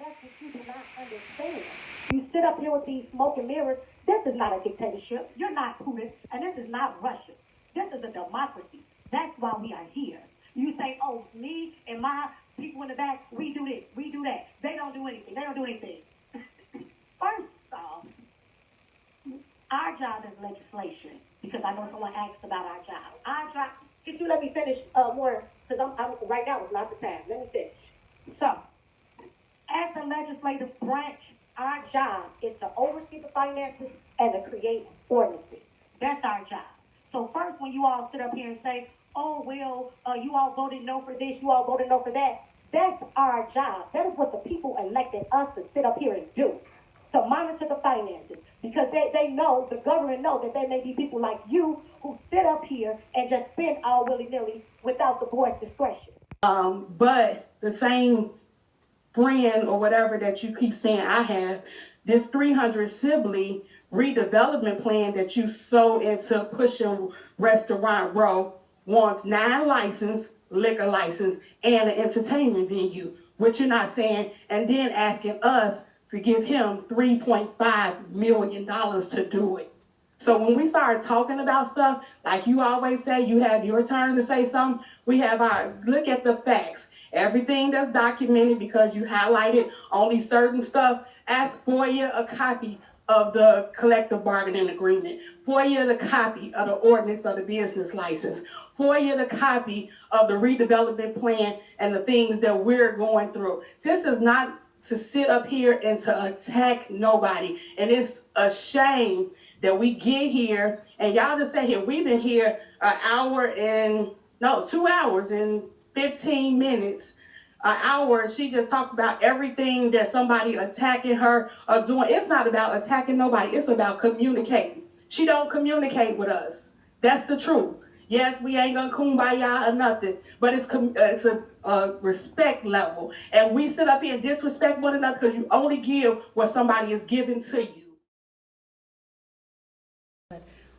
That's what you do not understand. You sit up here with these smoke and mirrors. This is not a dictatorship. You're not Putin, and this is not Russia. This is a democracy. That's why we are here. You say, oh, me and my people in the back, we do this, we do that. They don't do anything. They don't do anything. First off, our job is legislation, because I know someone asked about our job. Our job, could you let me finish more? Because I'm right now is not the time. Let me finish. So, as the legislative branch, our job is to oversee the finances and to create ordinances. That's our job. So first, when you all sit up here and say, oh, well, you all voted no for this, you all voted no for that, that's our job. That is what the people elected us to sit up here and do, to monitor the finances. Because they know, the government knows that there may be people like you who sit up here and just spend all willy-nilly without the board's discretion. But the same friend or whatever that you keep saying I have, this 300 Sibley redevelopment plan that you so into pushing Restaurant Row wants 9 licensed liquor license and an entertainment venue, which you're not saying, and then asking us to give him $3.5 million to do it. So when we start talking about stuff, like you always say, you have your turn to say something, we have our, look at the facts. Everything that's documented, because you highlighted only certain stuff, ask FOIA a copy of the collective bargaining agreement, FOIA the copy of the ordinance of the business license, FOIA the copy of the redevelopment plan and the things that we're going through. This is not to sit up here and to attack nobody. And it's a shame that we get here and y'all just say here, we've been here 2 hours and 15 minutes, an hour. She just talked about everything that somebody attacking her or doing. It's not about attacking nobody. It's about communicating. She don't communicate with us. That's the truth. Yes, we ain't gonna kumbaya or nothing, but it's a respect level. And we sit up here and disrespect one another because you only give what somebody is giving to you.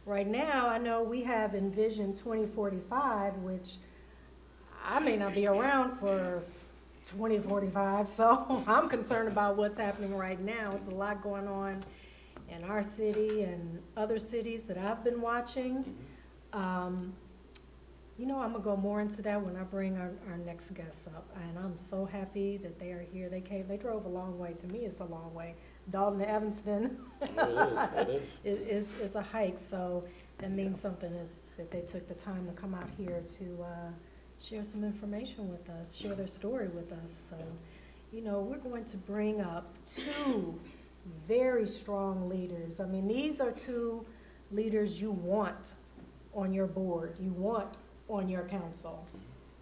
Right now, I know we have Envision 2045, which I may not be around for 2045, so I'm concerned about what's happening right now. It's a lot going on in our city and other cities that I've been watching. You know, I'm gonna go more into that when I bring our next guests up, and I'm so happy that they are here. They drove a long way. To me, it's a long way. Dolton to Evanston. It is. It's a hike, so that means something that they took the time to come out here to share some information with us, share their story with us. So, you know, we're going to bring up 2 very strong leaders. I mean, these are 2 leaders you want on your board, you want on your council,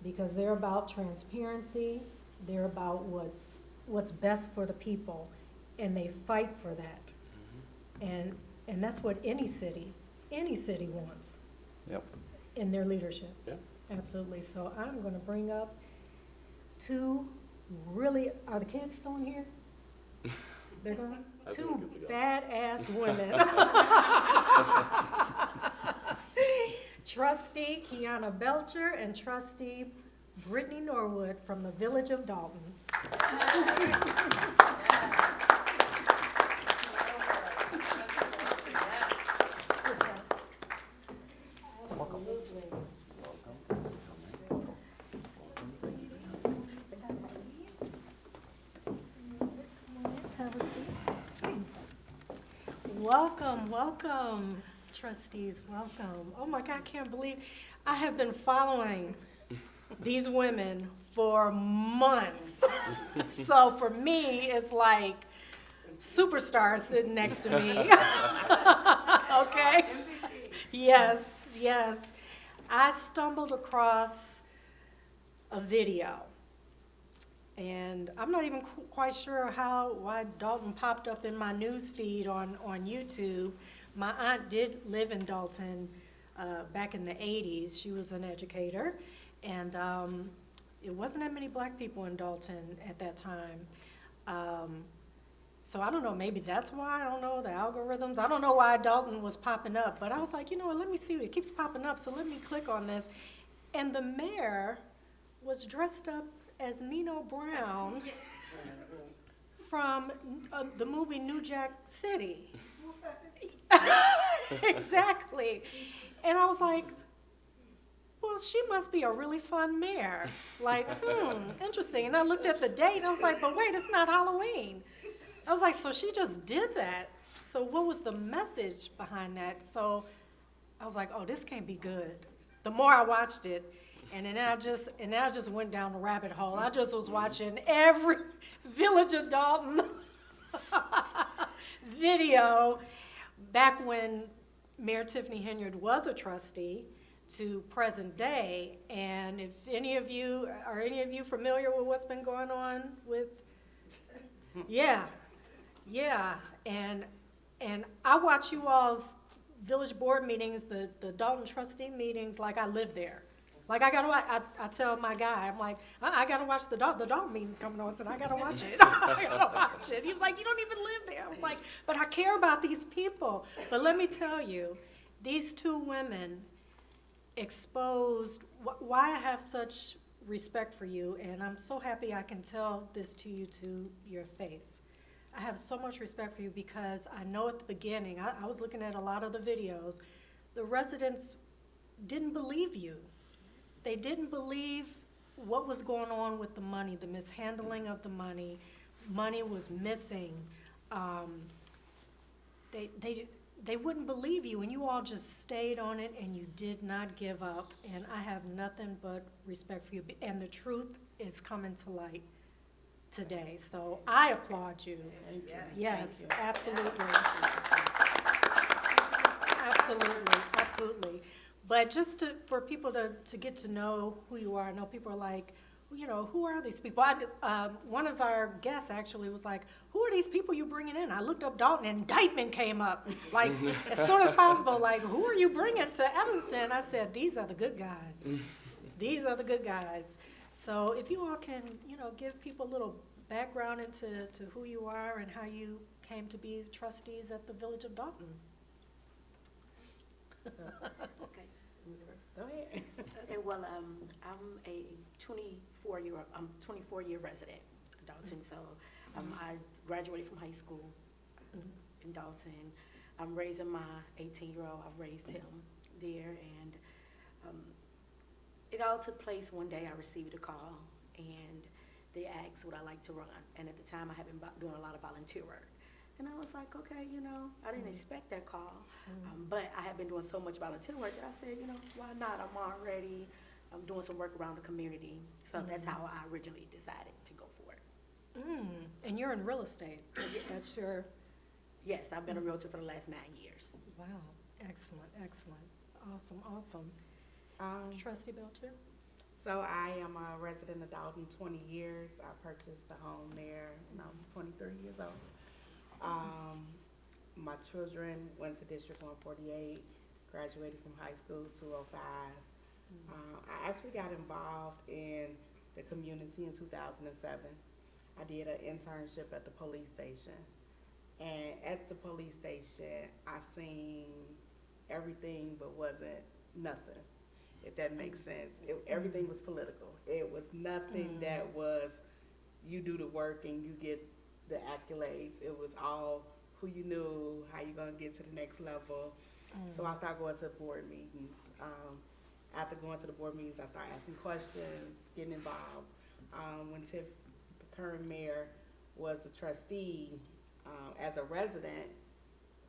because they're about transparency, they're about what's best for the people, and they fight for that. And that's what any city wants. Yep. In their leadership. Yep. Absolutely. So I'm going to bring up 2 really, are the kids still in here? They're going? 2 badass women. Trustee Kiana Belcher and Trustee Brittney Norwood from the Village of Dolton. Welcome, trustees, welcome. Oh my God, I can't believe I have been following these women for months. So for me, it's like superstars sitting next to me. Okay? Yes. I stumbled across a video. And I'm not even quite sure why Dolton popped up in my news feed on YouTube. My aunt did live in Dolton back in the 80s. She was an educator, and it wasn't that many black people in Dolton at that time. So I don't know, maybe that's why, I don't know, the algorithms. I don't know why Dolton was popping up, but I was like, you know what, let me see, it keeps popping up, so let me click on this. And the mayor was dressed up as Nino Brown from the movie New Jack City. Exactly. And I was like, well, she must be a really fun mayor. Like, interesting. And I looked at the date, and I was like, but wait, it's not Halloween. I was like, so she just did that. So what was the message behind that? So I was like, oh, this can't be good. The more I watched it, and then I just went down the rabbit hole. I just was watching every Village of Dolton video back when Mayor Tiffany Henyard was a trustee to present day. And if any of you familiar with what's been going on with, yeah, and I watch you all's village board meetings, the Dolton trustee meetings, like I live there. Like I tell my guy, I'm like, I gotta watch the Dolton meetings coming on, so I gotta watch it. I gotta watch it. He was like, you don't even live there. I was like, but I care about these people. But let me tell you, these two women exposed why I have such respect for you, and I'm so happy I can tell this to you to your face. I have so much respect for you because I know at the beginning, I was looking at a lot of the videos, the residents didn't believe you. They didn't believe what was going on with the money, the mishandling of the money. Money was missing. They wouldn't believe you, and you all just stayed on it, and you did not give up. And I have nothing but respect for you. And the truth is coming to light today. So I applaud you. Yes, absolutely. Absolutely. But just for people to get to know who you are, I know people are like, who are these people? One of our guests actually was like, who are these people you bringing in? I looked up Dolton, and indictment came up. Like, as soon as possible, like, who are you bringing to Evanston? I said, these are the good guys. These are the good guys. So if you all can, give people a little background into who you are and how you came to be trustees at the Village of Dolton. Okay. Go ahead. Okay. Well, I'm a 24-year resident of Dolton. So, I graduated from high school in Dolton. I'm raising my 18-year-old. I've raised him there, and it all took place one day. I received a call, and they asked would I like to run. And at the time, I had been doing a lot of volunteer work. And I was like, okay, I didn't expect that call. But I had been doing so much volunteer work that I said, why not? I'm doing some work around the community. So that's how I originally decided to go for it. And you're in real estate. That's your... Yes, I've been a realtor for the last 9 years. Wow. Excellent. Awesome. Trustee Belcher? So I am a resident of Dolton 20 years. I purchased a home there when I was 23 years old. My children went to District 148, graduated from high school 205. I actually got involved in the community in 2007. I did an internship at the police station. And at the police station, I seen everything but wasn't nothing, if that makes sense. Everything was political. It was nothing that was, you do the work and you get the accolades. It was all who you knew, how you gonna get to the next level. So I started going to board meetings. After going to the board meetings, I started asking questions, getting involved. When Tiff, the current mayor, was a trustee, as a resident,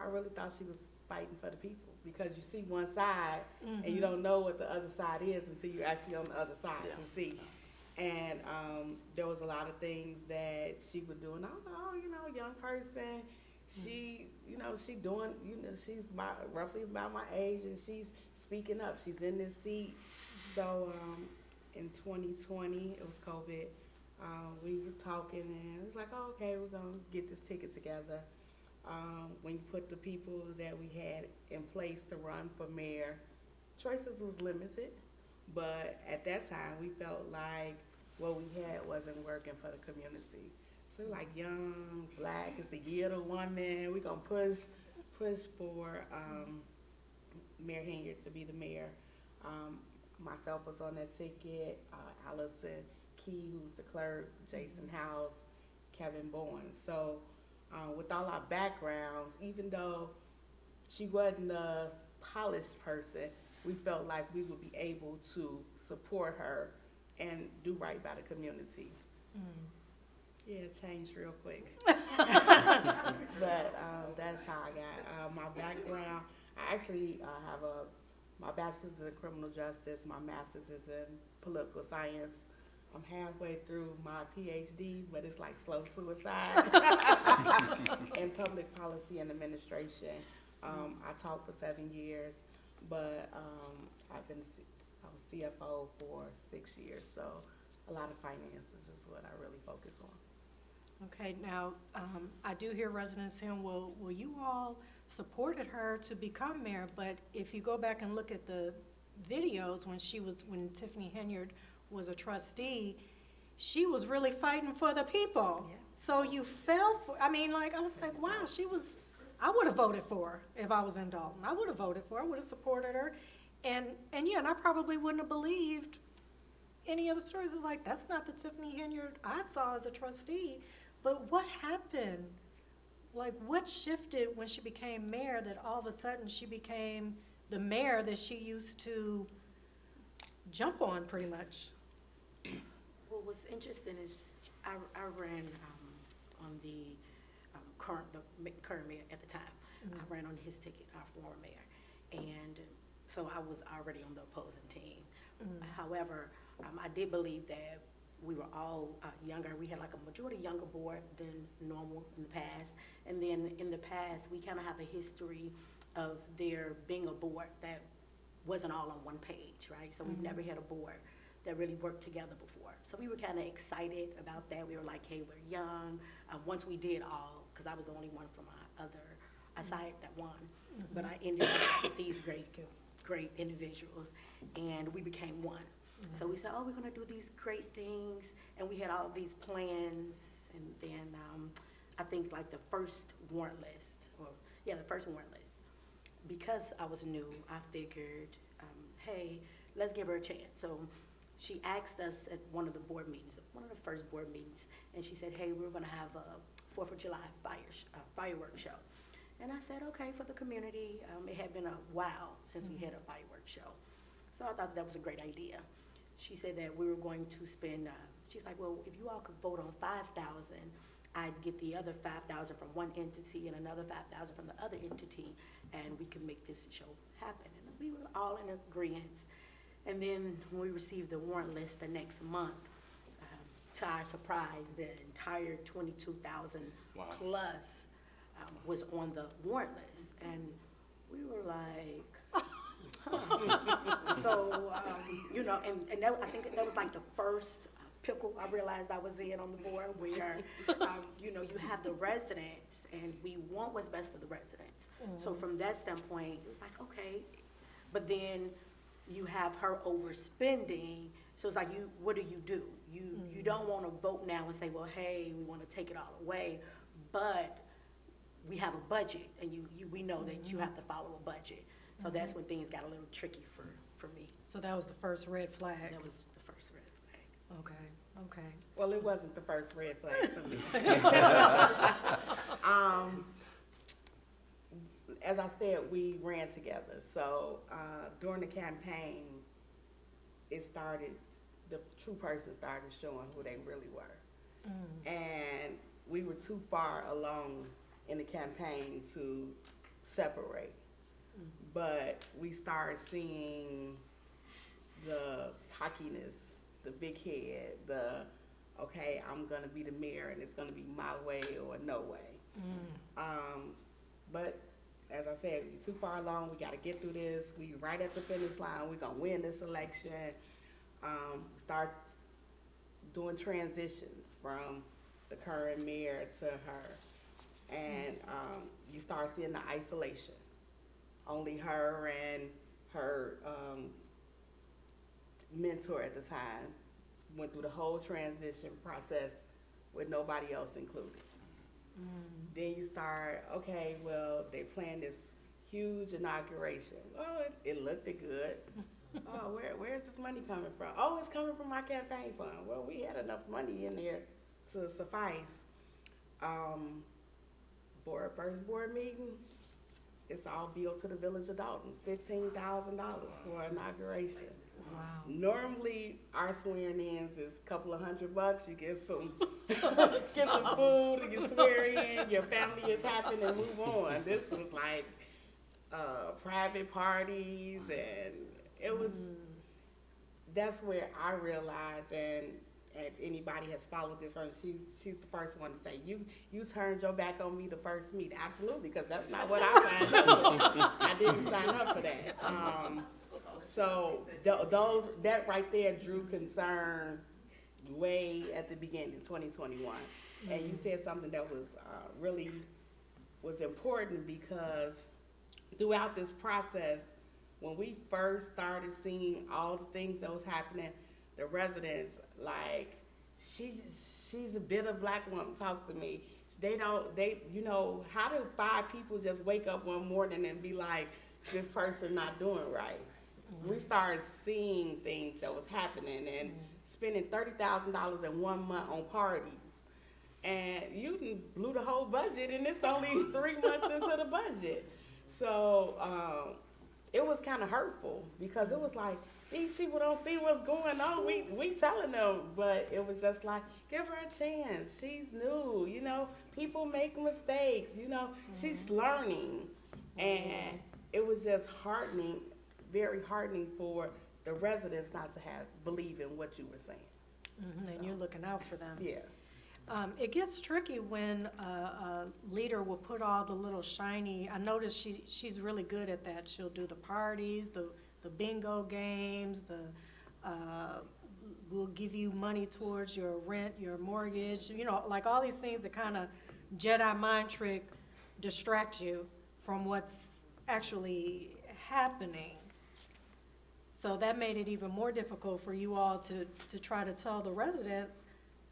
I really thought she was fighting for the people, because you see one side and you don't know what the other side is until you're actually on the other side and see. And there was a lot of things that she would do, and I was like, young person, she, she doing, she's roughly about my age, and she's speaking up. She's in this seat. So in 2020, it was COVID. We were talking, and it was like, oh, okay, we're gonna get this ticket together. When you put the people that we had in place to run for mayor, choices was limited. But at that time, we felt like what we had wasn't working for the community. So like young, black, it's the year of the woman. We're going to push for Mayor Henyard to be the mayor. Myself was on that ticket, Allison Key, who's the clerk, Jason House, Kevin Bowen. So with all our backgrounds, even though she wasn't a polished person, we felt like we would be able to support her and do right by the community. Yeah, it changed real quick. But that's how I got my background. I actually have my bachelor's is in criminal justice, my master's is in political science. I'm halfway through my PhD, but it's like slow suicide in public policy and administration. I taught for 7 years, but I was CFO for 6 years, so a lot of finances is what I really focus on. Okay, now, I do hear residents saying, well, you all supported her to become mayor, but if you go back and look at the videos when Tiffany Henyard was a trustee, she was really fighting for the people. Yeah. So you fell for, I was like, wow, I would have voted for her if I was in Dolton. I would have voted for her, I would have supported her. And I probably wouldn't have believed any of the stories. Of like, that's not the Tiffany Henyard I saw as a trustee. But what happened? Like, what shifted when she became mayor that all of a sudden she became the mayor that she used to jump on pretty much? Well, what's interesting is I ran on the current mayor at the time. Mm-hmm. I ran on his ticket, our former mayor, and so I was already on the opposing team. Mm-hmm. However, I did believe that we were all younger. We had like a majority younger board than normal in the past, and then in the past we kind of have a history of there being a board that wasn't all on one page, right? So we've never had a board that really worked together before. So we were kind of excited about that. We were like, hey, we're young. Once we did all, because I was the only one from my other side that won, but I ended up with these great individuals, and we became one. So we said, oh, we're gonna do these great things, and we had all these plans, and then I think like the first warrant list, because I was new, I figured, hey, let's give her a chance. So she asked us at one of the board meetings, one of the first board meetings, and she said, hey, we're gonna have a 4th of July fireworks show. And I said, okay, for the community. It had been a while since we had a fireworks show. So I thought that was a great idea. She said that we were going to spend, she's like, well, if you all could vote on 5,000, I'd get the other 5,000 from one entity and another 5,000 from the other entity, and we could make this show happen. And we were all in agreement. And then when we received the warrant list the next month, to our surprise, the entire 22,000 plus was on the warrant list. And we were like, so, and that, I think that was like the first pickle I realized I was in on the board where, you have the residents and we want what's best for the residents. So from that standpoint, it was like, okay, but then you have her overspending. So it's like, what do? You don't want to vote now and say, well, hey, we want to take it all away, but we have a budget, and we know that you have to follow a budget. So that's when things got a little tricky for me. So that was the first red flag? That was the first red flag. Okay. Well, it wasn't the first red flag for me. As I said, we ran together. So during the campaign, the true person started showing who they really were. And we were too far along in the campaign to separate. But we started seeing the cockiness, the big head, okay, I'm gonna be the mayor and it's gonna be my way or no way. But as I said, we're too far along, we gotta get through this, we right at the finish line, we're gonna win this election. Start doing transitions from the current mayor to her. And you start seeing the isolation. Only her and her mentor at the time went through the whole transition process with nobody else included. Then you start, okay, well, they planned this huge inauguration. Oh, it looked good. Oh, where's this money coming from? Oh, it's coming from my campaign fund. Well, we had enough money in there to suffice. first board meeting, it's all billed to the Village of Dolton, $15,000 for inauguration. Wow. Normally, our swearing-ins is a couple of $100. You get some, get some food, and you swear in, your family is happy, and move on. This was like private parties, and it was, that's where I realized, and anybody has followed this from, she's the first one to say, you turned your back on me the first meeting. Absolutely, because that's not what I signed up for. I didn't sign up for that. So that right there drew concern way at the beginning, 2021. And you said something that was really was important, because throughout this process, when we first started seeing all the things that was happening, the residents, like, she's a bitter black woman, talk to me. How do 5 people just wake up one morning and be like, this person not doing right? We started seeing things that was happening and spending $30,000 in 1 month on parties. And you blew the whole budget, and it's only 3 months into the budget. So it was kind of hurtful, because it was like, these people don't see what's going on. We telling them, but it was just like, give her a chance. She's new, people make mistakes, she's learning. And it was just heartening, very heartening for the residents not to believe in what you were saying. And you're looking out for them. Yeah. It gets tricky when a leader will put all the little shiny, I noticed she's really good at that. She'll do the parties, the bingo games, we'll give you money towards your rent, your mortgage, like all these things that kind of Jedi mind trick distract you from what's actually happening. So that made it even more difficult for you all to try to tell the residents,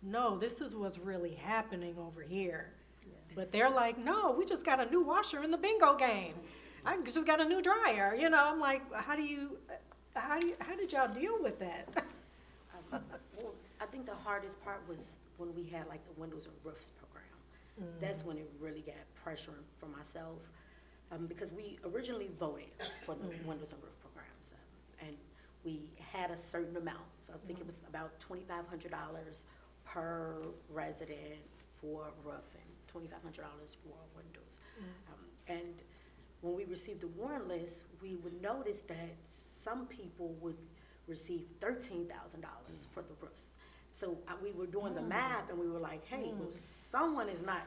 no, this is what's really happening over here. Yeah. But they're like, no, we just got a new washer in the bingo game. I just got a new dryer. I'm like, how did y'all deal with that? Well, I think the hardest part was when we had like the Windows and Roofs program. That's when it really got pressure for myself, because we originally voted for the Windows and Roof programs, and we had a certain amount. So I think it was about $2,500 per resident for roof and $2,500 for windows. And when we received the warrant list, we would notice that some people would receive $13,000 for the roofs. So we were doing the math, and we were like, hey, well, someone's not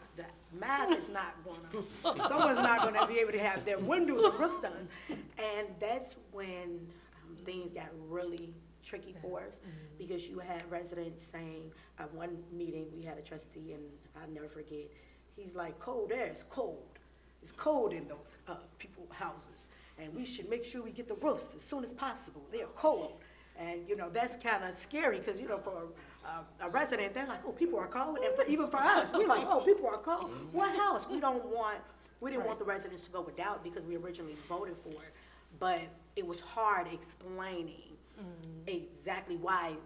gonna be able to have their windows and roofs done. And that's when things got really tricky for us, because you had residents saying, at one meeting we had a trustee, and I'll never forget, he's like, cold air is cold. It's cold in those people's houses, and we should make sure we get the roofs as soon as possible. They're cold. And, that's kind of scary, because, for a resident, they're like, oh, people are cold. And even for us, we're like, oh, people are cold. What house? We didn't want the residents to go without, because we originally voted for it. But it was hard explaining exactly why,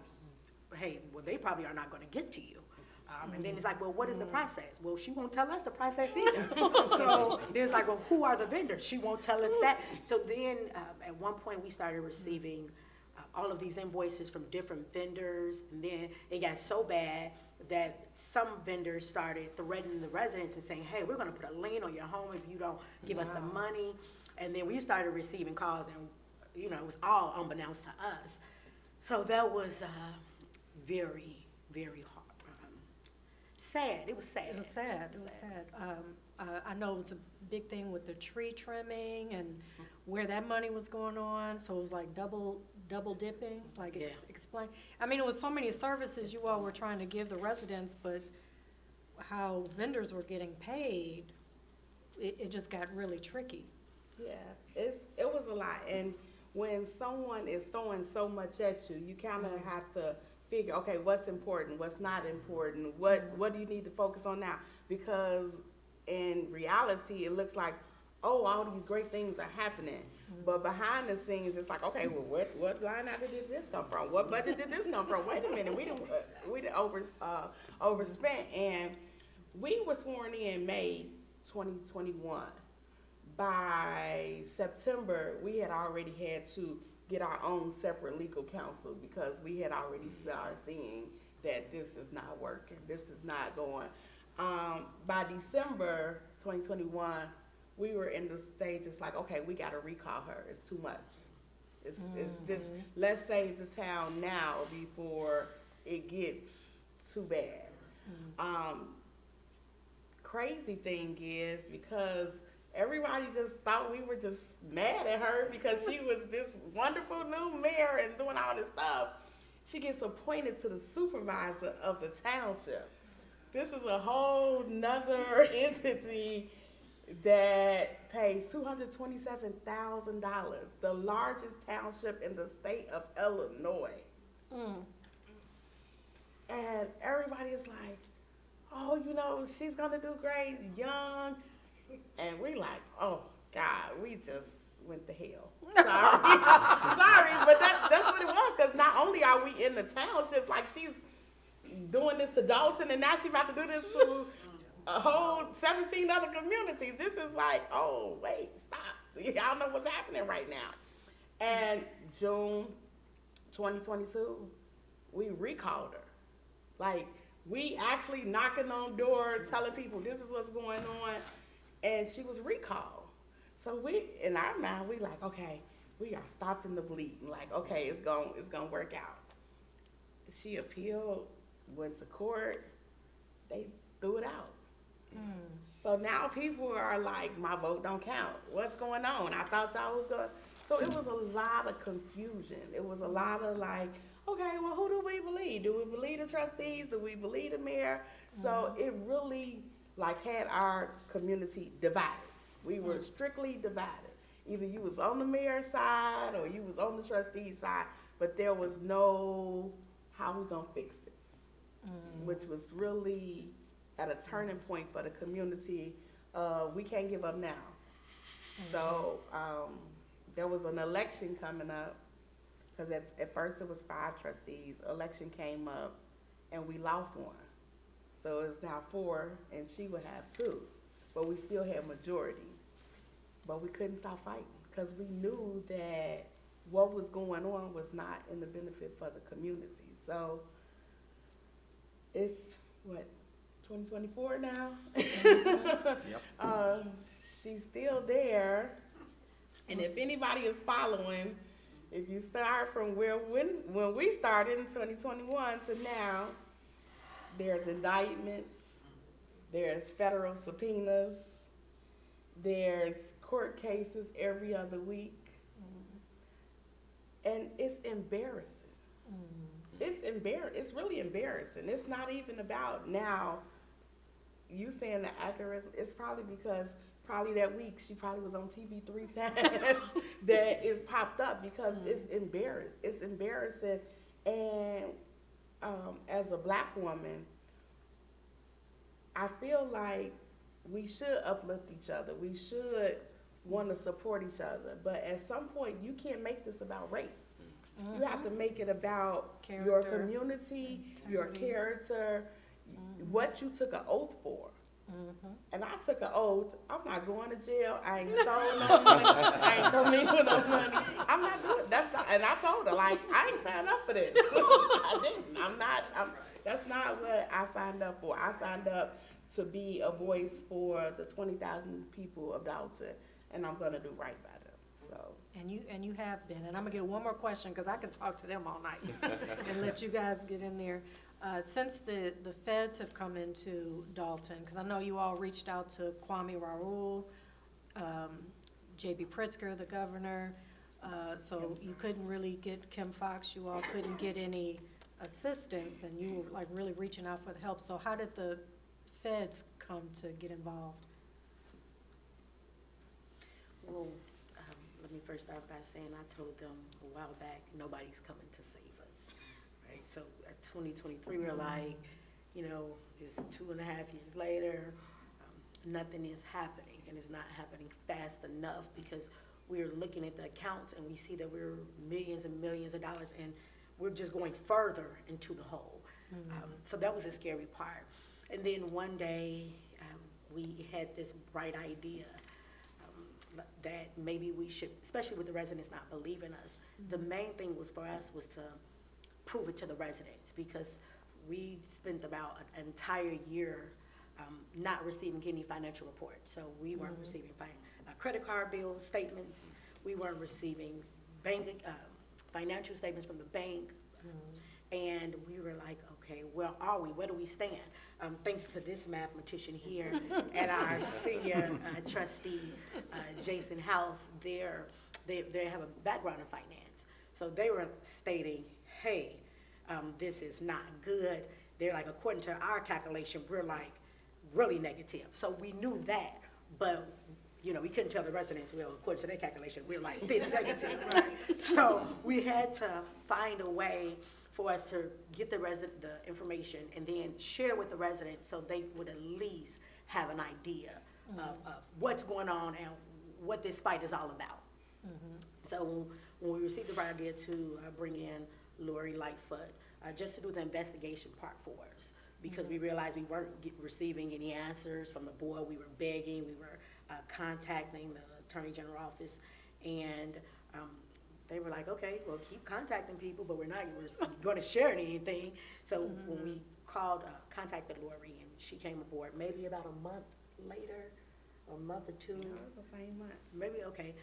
hey, well, they probably are not going to get to you. And then it's like, well, what is the process? Well, she won't tell us the process either. So then it's like, well, who are the vendors? She won't tell us that. So then at one point we started receiving all of these invoices from different vendors. And then it got so bad that some vendors started threatening the residents and saying, hey, we're going to put a lien on your home if you don't give us the money. And then we started receiving calls, and it was all unbeknownst to us. So that was very, very hard. Sad. It was sad. It was sad. I know it was a big thing with the tree trimming and where that money was going on. So it was like double dipping. Like explain. I mean, it was so many services you all were trying to give the residents, but how vendors were getting paid, it just got really tricky. Yeah, it was a lot. And when someone is throwing so much at you, you kind of have to figure, okay, what's important, what's not important, what do you need to focus on now? Because in reality, it looks like, oh, all these great things are happening. But behind the scenes, it's like, okay, well, what line item did this come from? What budget did this come from? Wait a minute, we didn't overspent. And We were sworn in May 2021. By September, we had already had to get our own separate legal counsel because we had already started seeing that this is not working, this is not going. By December 2021, we were in the stage, it's like, okay, we gotta recall her, it's too much. It's this, let's save the town now before it gets too bad. Crazy thing is, because everybody just thought we were just mad at her because she was this wonderful new mayor and doing all this stuff. She gets appointed to the supervisor of the township. This is a whole nother entity that pays $227,000, the largest township in the state of Illinois. And everybody is like, oh, you know, she's gonna do great, young. And we like, oh God, we just went to hell. Sorry, sorry, but that's what it was. Because not only are we in the township, like she's doing this to Dolton, and now she's about to do this to a whole 17 other communities. This is like, oh wait, stop. Y'all know what's happening right now. And June 2022, we recalled her. Like, we actually knocking on doors, telling people this is what's going on. And she was recalled. So we, in our mind, we like, okay, we are stopping the bleeding. Like, okay, it's gonna work out. She appealed, went to court, they threw it out. So now people are like, my vote don't count. What's going on? I thought y'all was going. So it was a lot of confusion. It was a lot of like, okay, well, who do we believe? Do we believe the trustees? Do we believe the mayor? So it really like had our community divided. We were strictly divided. Either you was on the mayor's side or you was on the trustee side, but there was no how we gonna fix this, which was really at a turning point for the community. We can't give up now. So there was an election coming up, because at first it was 5 trustees. Election came up and we lost one. So it's now 4, and she would have 2. But we still had majority. But we couldn't stop fighting because we knew that what was going on was not in the benefit for the community. So it's, what, 2024 now? She's still there. And if anybody is following, if you start from when we started in 2021 to now, there's indictments, there's federal subpoenas, there's court cases every other week, and it's embarrassing. It's really embarrassing. It's not even about now you saying the accurate. It's probably because that week she probably was on TV 3 times that is popped up because it's embarrassing. And as a Black woman, I feel like we should uplift each other. We should want to support each other. But at some point, you can't make this about race. You have to make it about your community, your character, what you took an oath for. And I took an oath. I'm not going to jail. I ain't stolen no money. I ain't coming with no money. I'm not doing it. And I told her, like, I ain't signed up for this. I didn't. That's not what I signed up for. I signed up to be a voice for the 20,000 people of Dolton, and I'm going to do right by them. So. And you have been. And I'm going to get one more question because I can talk to them all night and let you guys get in there. Since the feds have come into Dolton, because I know you all reached out to Kwame Raoul, J.B. Pritzker, the governor, so you couldn't really get Kim Fox, you all couldn't get any assistance, and you were like really reaching out for the help. So how did the feds come to get involved? Well, let me first start by saying I told them a while back, nobody's coming to save us. Right? So at 2023, we're like, you know, it's 2.5 years later, nothing is happening, and it's not happening fast enough because we're looking at the accounts and we see that we're millions and millions of dollars, and we're just going further into the hole. So that was a scary part. And then one day, we had this bright idea that maybe we should, especially with the residents not believing us, the main thing was for us was to prove it to the residents, because we spent about an entire year not receiving any financial reports. So we weren't receiving credit card bills, statements. We weren't receiving financial statements from the bank. And we were like, okay, where are we? Where do we stand? Thanks to this mathematician here and our senior trustee, Jason House, they have a background in finance. So they were stating, hey, this is not good. They're like, according to our calculation, we're like really negative. So we knew that, but you know, we couldn't tell the residents, well, according to their calculation, we're like this negative, right? So we had to find a way for us to get the information and then share with the residents so they would at least have an idea of what's going on and what this fight is all about. So when we received the right idea to bring in Lori Lightfoot, just to do the investigation part for us, because we realized we weren't receiving any answers from the board. We were begging, we were contacting the Attorney General office, and they were like, okay, well, keep contacting people, but we're going to share anything. So when we contacted Lori, and she came aboard maybe about a month later, or a month or two. No, it was the same month. Maybe, okay.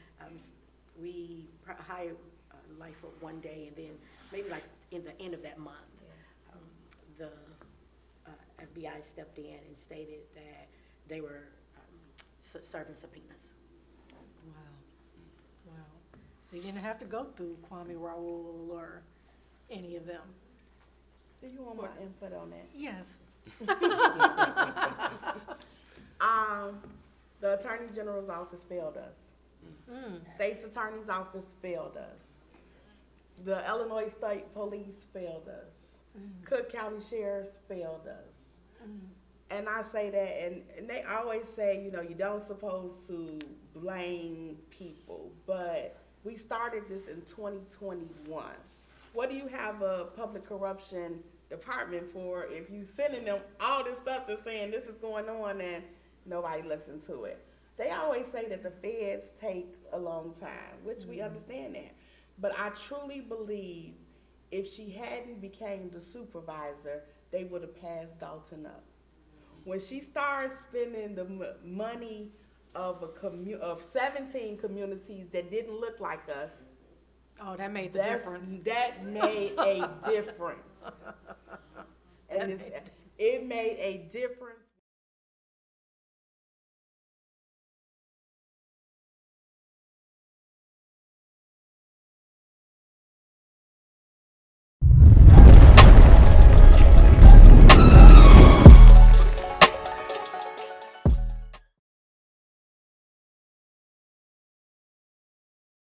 We hired Lightfoot one day, and then maybe like in the end of that month, the FBI stepped in and stated that they were serving subpoenas. Wow. So you didn't have to go through Kwame Raoul or any of them? Do you want my input on that? Yes. The Attorney General's office failed us. State's Attorney's office failed us. The Illinois State Police failed us. Cook County Sheriff's failed us. And I say that, and they always say, you know, you don't supposed to blame people, but we started this in 2021. What do you have a public corruption department for if you sending them all this stuff that's saying this is going on and nobody looks into it? They always say that the feds take a long time, which we understand that. But I truly believe if she hadn't became the supervisor, they would have passed Dolton up. When she started spending the money of of 17 communities that didn't look like us, Oh, that made the difference. That made a difference. It made a difference